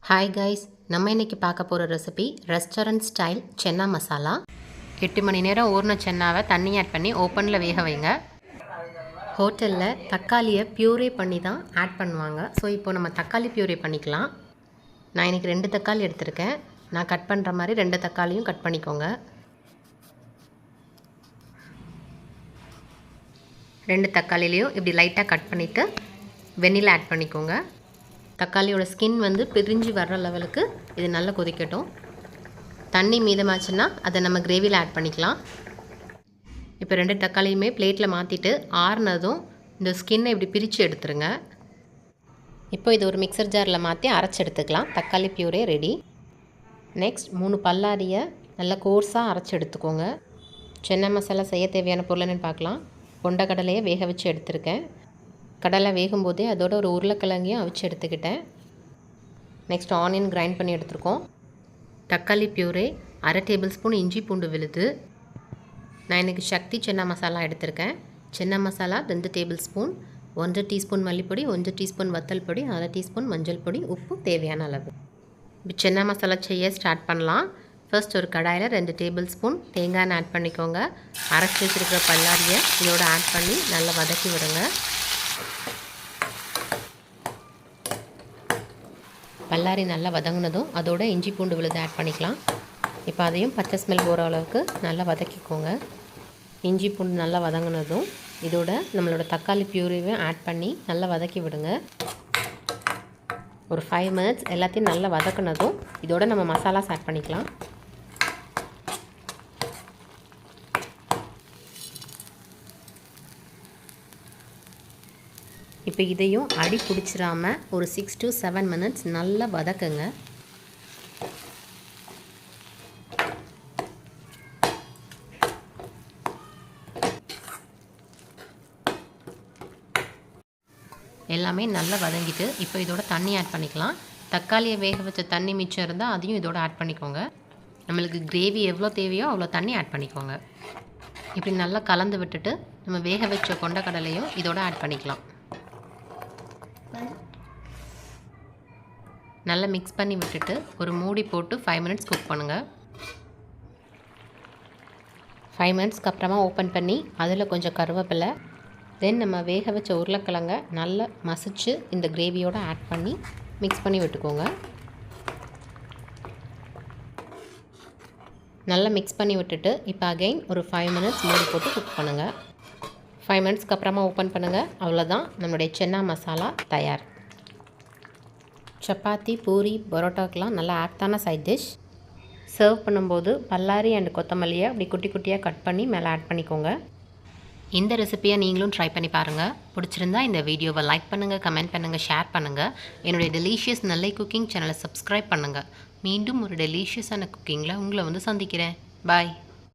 Hi guys, நம்ம இன்றைக்கி பார்க்க போகிற ரெசிபி ரெஸ்டாரண்ட் ஸ்டைல் சென்னா மசாலா. 8 மணி நேரம் ஊறின சென்னாவை தண்ணி ஆட் பண்ணி ஓப்பனில் வேக வைங்க. ஹோட்டலில் தக்காளியை பியூரே பண்ணி தான் ஆட் பண்ணுவாங்க. ஸோ இப்போ நம்ம தக்காளி பியூரே பண்ணிக்கலாம். நான் இன்றைக்கி 2 தக்காளி எடுத்திருக்கேன். நான் கட் பண்ணுற மாதிரி 2 தக்காளியும் கட் பண்ணிக்கோங்க. 2 தக்காளிலையும் இப்படி லைட்டாக கட் பண்ணிவிட்டு வெண்ணிலா ஆட் பண்ணிக்கோங்க. தக்காளியோட ஸ்கின் பிரிஞ்சு வர்ற லெவலுக்கு இது நல்லா கொதிக்கட்டும். தண்ணி மீதமாச்சுன்னா அதை நம்ம கிரேவியில் ஆட் பண்ணிக்கலாம். இப்போ 2 தக்காளியுமே பிளேட்டில் மாற்றிட்டு ஆறுனதும் இந்த ஸ்கின்னை இப்படி பிரித்து எடுத்துருங்க. இப்போ இது ஒரு மிக்சர் ஜாரில் மாற்றி அரைச்சி எடுத்துக்கலாம். தக்காளி பியூரே ரெடி. நெக்ஸ்ட் 3 பல்லாரியை நல்லா கோர்ஸாக அரைச்சி எடுத்துக்கோங்க. சென்னா மசாலா செய்ய தேவையான பொருள் என்னென்னு பார்க்கலாம். கொண்டக்கடலையை வேக வச்சு எடுத்துருக்கேன். கடலை வேகும்போதே அதோட ஒரு உருளைக்கிழங்கையும் அவிச்சு எடுத்துக்கிட்டேன். நெக்ஸ்ட் ஆனியன் கிரைண்ட் பண்ணி எடுத்துருக்கோம். தக்காளி பியூரே, 1/2 டேபிள் ஸ்பூன் இஞ்சி பூண்டு விழுது. நான் இன்றைக்கி சக்தி சென்னா மசாலா எடுத்திருக்கேன். Chana masala 2 tablespoon, 1 teaspoon மல்லிப்பொடி, 1 டீஸ்பூன் வத்தல் பொடி, 1/2 டீஸ்பூன் மஞ்சள் பொடி, உப்பு தேவையான அளவு. இப்போ சென்னா மசாலா செய்ய ஸ்டார்ட் பண்ணலாம். ஃபர்ஸ்ட் ஒரு கடாயில் 2 டேபிள் ஸ்பூன் தேங்காய் ஆட் பண்ணிக்கோங்க. அரைச்சி வச்சுருக்கிற பல்லாரியை இதோட ஆட் பண்ணி நல்லா வதக்கி விடுங்க. பல்லாரி நல்லா வதங்கினதும் அதோட இஞ்சி பூண்டு விழுது ஆட் பண்ணிக்கலாம். இப்போ அதையும் பச்சை ஸ்மெல் போகிற அளவுக்கு நல்லா வதக்கிக்கோங்க. இஞ்சி பூண்டு நல்லா வதங்கினதும் இதோட நம்மளோட தக்காளி பியூரியும் ஆட் பண்ணி நல்லா வதக்கி விடுங்க. ஒரு 5 மினிட்ஸ் எல்லாத்தையும் நல்லா வதக்கினதும் இதோட நம்ம மசாலாஸ் ஆட் பண்ணிக்கலாம். இப்போ இதையும் அடி பிடிச்சிடாமல் ஒரு 6 to 7 மினிட்ஸ் நல்லா வதக்குங்க. எல்லாமே நல்லா வதங்கிட்டு இப்போ இதோட தண்ணி ஆட் பண்ணிக்கலாம். தக்காளியை வேக வச்ச தண்ணி மிச்சம் இருந்தால் அதையும் இதோட ஆட் பண்ணிக்கோங்க. நம்மளுக்கு கிரேவி எவ்வளோ தேவையோ அவ்வளோ தண்ணி ஆட் பண்ணிக்கோங்க. இப்படி நல்லா கலந்து விட்டுட்டு நம்ம வேக வச்ச கொண்டக்கடலையும் இதோட ஆட் பண்ணிக்கலாம். நல்லா மிக்ஸ் பண்ணி விட்டுட்டு ஒரு மூடி போட்டு 5 மினிட்ஸ் குக் பண்ணுங்கள். 5 மினிட்ஸ்க்கு அப்புறமா ஓப்பன் பண்ணி அதில் கொஞ்சம் கருவேப்பிலை, தென் நம்ம வேக வச்ச உருளைக்கிழங்கை நல்லா மசிச்சு இந்த கிரேவியோடு ஆட் பண்ணி மிக்ஸ் பண்ணி விட்டுக்கோங்க. நல்லா மிக்ஸ் பண்ணி விட்டுட்டு இப்போ அகைன் ஒரு 5 மினிட்ஸ் மூடி போட்டு குக் பண்ணுங்கள். 5 மினிட்ஸ்க்கு அப்புறமா ஓப்பன் பண்ணுங்கள். அவ்வளோதான், நம்மளுடைய சென்னா மசாலா தயார். சப்பாத்தி, பூரி, பரோட்டாக்கெலாம் நல்லா ஆப்டான சைட் டிஷ். சர்வ் பண்ணும்போது பல்லாரி அண்ட் கொத்தமல்லியை அப்படி குட்டி குட்டியாக கட் பண்ணி மேலே ஆட் பண்ணிக்கோங்க. இந்த ரெசிப்பியை நீங்களும் ட்ரை பண்ணி பாருங்கள். பிடிச்சிருந்தா இந்த வீடியோவை லைக் பண்ணுங்கள், கமெண்ட் பண்ணுங்கள், ஷேர் பண்ணுங்கள். என்னுடைய டெலிஷியஸ் நெல்லை குக்கிங் சேனலை சப்ஸ்கிரைப் பண்ணுங்கள். மீண்டும் ஒரு டெலிஷியஸான குக்கிங்கில் உங்களை சந்திக்கிறேன். பாய்.